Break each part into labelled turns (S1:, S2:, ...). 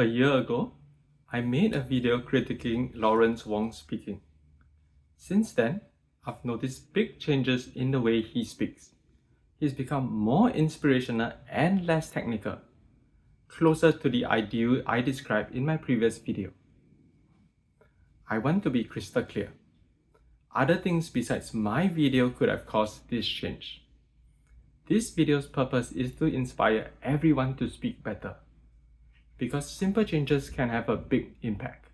S1: A year ago, I made a video critiquing Lawrence Wong speaking. Since then, I've noticed big changes in the way he speaks. He's become more inspirational and less technical, closer to the ideal I described in my previous video. I want to be crystal clear. Other things besides my video could have caused this change. This video's purpose is to inspire everyone to speak better, because simple changes can have a big impact.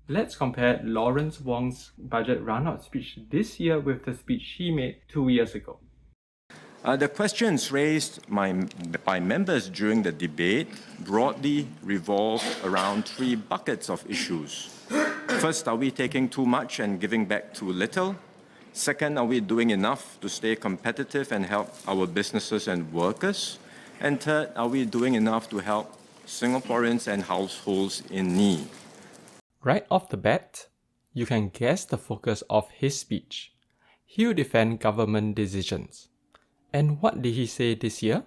S1: Let's compare Lawrence Wong's budget runout speech this year with the speech he made 2 years ago.
S2: The questions raised by members during the debate broadly revolve around 3 buckets of issues. First, are we taking too much and giving back too little? Second, are we doing enough to stay competitive and help our businesses and workers? And third, are we doing enough to help Singaporeans and households in need?
S1: Right off the bat, you can guess the focus of his speech. He'll defend government decisions. And what did he say this year?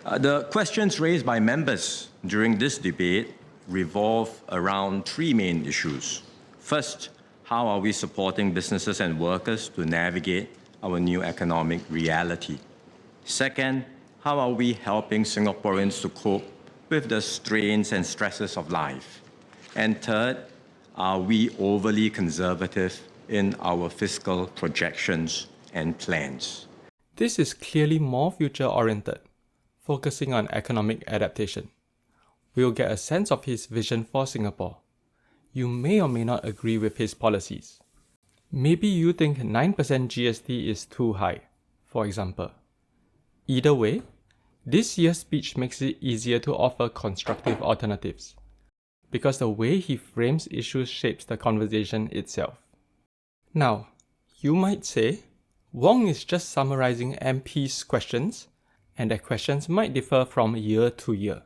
S2: The questions raised by members during this debate revolve around 3 main issues. First, how are we supporting businesses and workers to navigate our new economic reality? Second, how are we helping Singaporeans to cope with the strains and stresses of life? And third, are we overly conservative in our fiscal projections and plans?
S1: This is clearly more future-oriented, focusing on economic adaptation. We'll get a sense of his vision for Singapore. You may or may not agree with his policies. Maybe you think 9% GST is too high, for example. Either way, this year's speech makes it easier to offer constructive alternatives, because the way he frames issues shapes the conversation itself. Now, you might say, Wong is just summarizing MP's questions, and their questions might differ from year to year.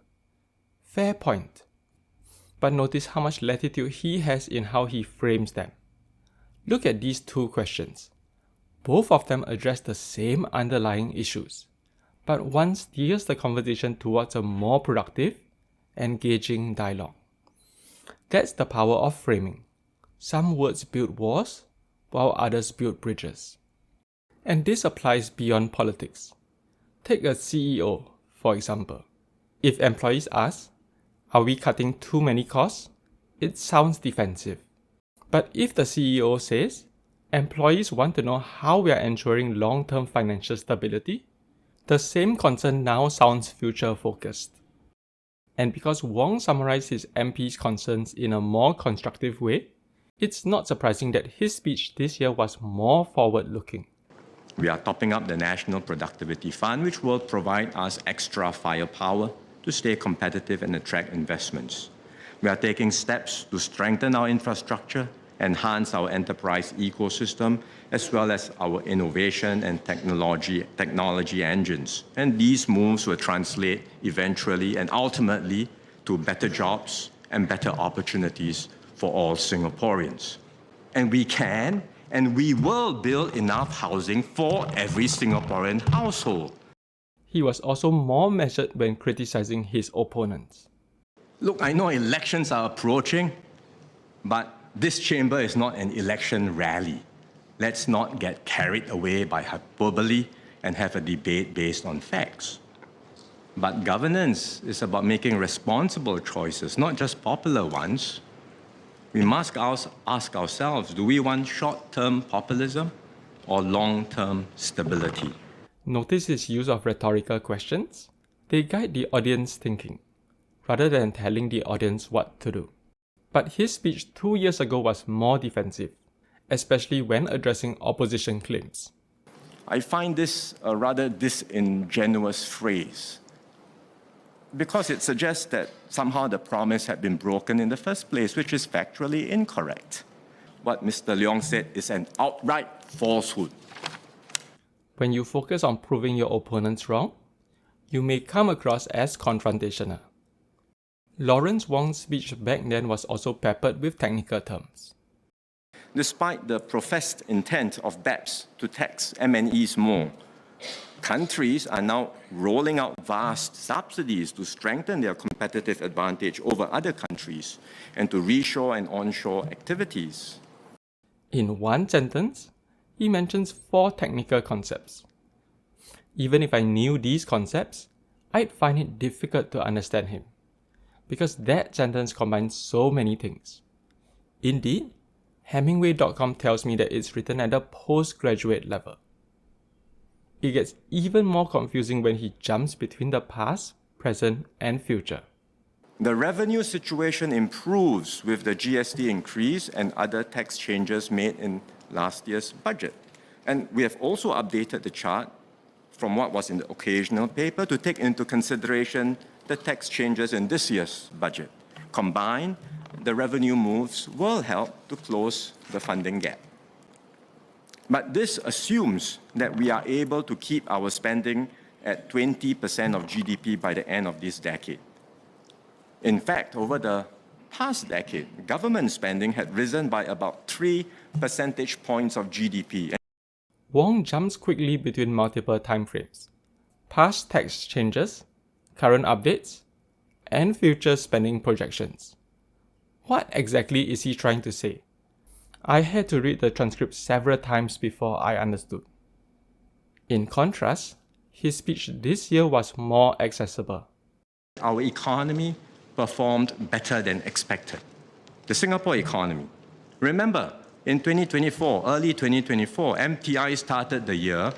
S1: Fair point. But notice how much latitude he has in how he frames them. Look at these 2 questions. Both of them address the same underlying issues, but one steers the conversation towards a more productive, engaging dialogue. That's the power of framing. Some words build walls, while others build bridges. And this applies beyond politics. Take a CEO, for example. If employees ask, "Are we cutting too many costs?" it sounds defensive. But if the CEO says, "Employees want to know how we are ensuring long-term financial stability," the same concern now sounds future-focused. And because Wong summarized his MP's concerns in a more constructive way, it's not surprising that his speech this year was more forward-looking.
S2: We are topping up the National Productivity Fund, which will provide us extra firepower to stay competitive and attract investments. We are taking steps to strengthen our infrastructure, enhance our enterprise ecosystem, as well as our innovation and technology engines. And these moves will translate eventually and ultimately to better jobs and better opportunities for all Singaporeans. And we can and we will build enough housing for every Singaporean household.
S1: He was also more measured when criticizing his opponents.
S2: Look, I know elections are approaching, but this chamber is not an election rally. Let's not get carried away by hyperbole and have a debate based on facts. But governance is about making responsible choices, not just popular ones. We must ask ourselves, do we want short-term populism or long-term stability?
S1: Notice his use of rhetorical questions? They guide the audience thinking, rather than telling the audience what to do. But his speech 2 years ago was more defensive, especially when addressing opposition claims.
S2: I find this a rather disingenuous phrase, because it suggests that somehow the promise had been broken in the first place, which is factually incorrect. What Mr. Leong said is an outright falsehood.
S1: When you focus on proving your opponents wrong, you may come across as confrontational. Lawrence Wong's speech back then was also peppered with technical terms.
S2: Despite the professed intent of BEPS to tax MNEs more, Countries are now rolling out vast subsidies to strengthen their competitive advantage over other countries and to reshore and onshore activities.
S1: In one sentence, he mentions 4 technical concepts. Even if I knew these concepts, I'd find it difficult to understand him, because that sentence combines so many things. Indeed, Hemingway.com tells me that it's written at a postgraduate level. It gets even more confusing when he jumps between the past, present, and future.
S2: The revenue situation improves with the GST increase and other tax changes made in last year's budget. And we have also updated the chart from what was in the occasional paper to take into consideration the tax changes in this year's budget. Combined, the revenue moves will help to close the funding gap. But this assumes that we are able to keep our spending at 20% of GDP by the end of this decade. In fact, over the past decade, government spending had risen by about 3 percentage points of GDP.
S1: Wong jumps quickly between multiple timeframes: past tax changes, current updates, and future spending projections. What exactly is he trying to say? I had to read the transcript several times before I understood. In contrast, his speech this year was more accessible.
S2: Our economy performed better than expected. The Singapore economy. Remember, in 2024, early 2024, MPI started the year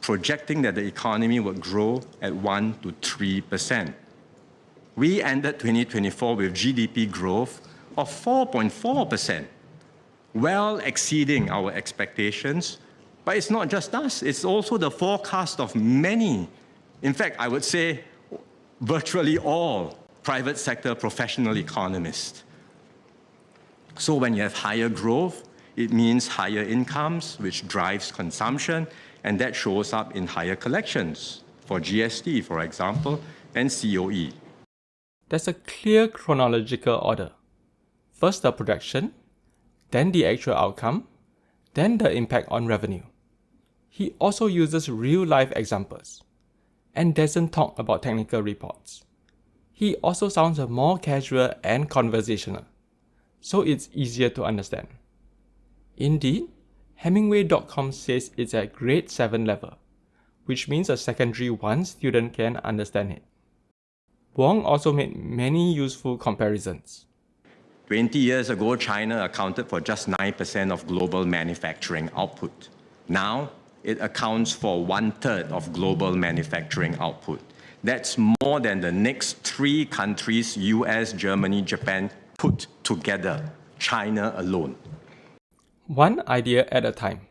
S2: projecting that the economy would grow at 1 to 3%. We ended 2024 with GDP growth of 4.4%, well exceeding our expectations. But it's not just us, it's also the forecast of many, in fact, I would say virtually all private sector professional economists. So when you have higher growth, it means higher incomes, which drives consumption, and that shows up in higher collections for GST, for example, and COE.
S1: There's a clear chronological order. First the projection, then the actual outcome, then the impact on revenue. He also uses real-life examples and doesn't talk about technical reports. He also sounds more casual and conversational, so it's easier to understand. Indeed, Hemingway.com says it's at grade 7 level, which means a secondary 1 student can understand it. Wong also made many useful comparisons.
S2: 20 years ago, China accounted for just 9% of global manufacturing output. Now, it accounts for 1/3 of global manufacturing output. That's more than the next 3 countries, US, Germany, Japan, put together, China alone.
S1: One idea at a time.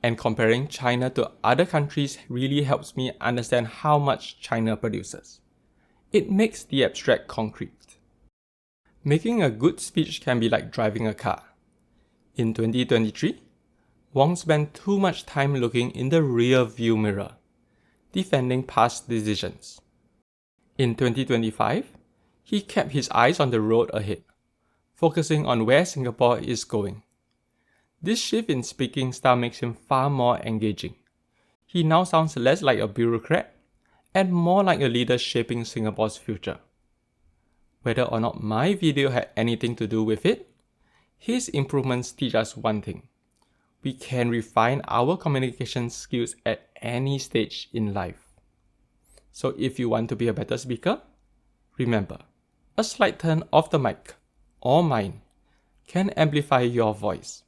S1: And comparing China to other countries really helps me understand how much China produces. It makes the abstract concrete. Making a good speech can be like driving a car. In 2023, Wong spent too much time looking in the rear view mirror, defending past decisions. In 2025, he kept his eyes on the road ahead, focusing on where Singapore is going. This shift in speaking style makes him far more engaging. He now sounds less like a bureaucrat and more like a leader shaping Singapore's future. Whether or not my video had anything to do with it, his improvements teach us one thing: we can refine our communication skills at any stage in life. So if you want to be a better speaker, remember, a slight turn of the mic, or mine, can amplify your voice.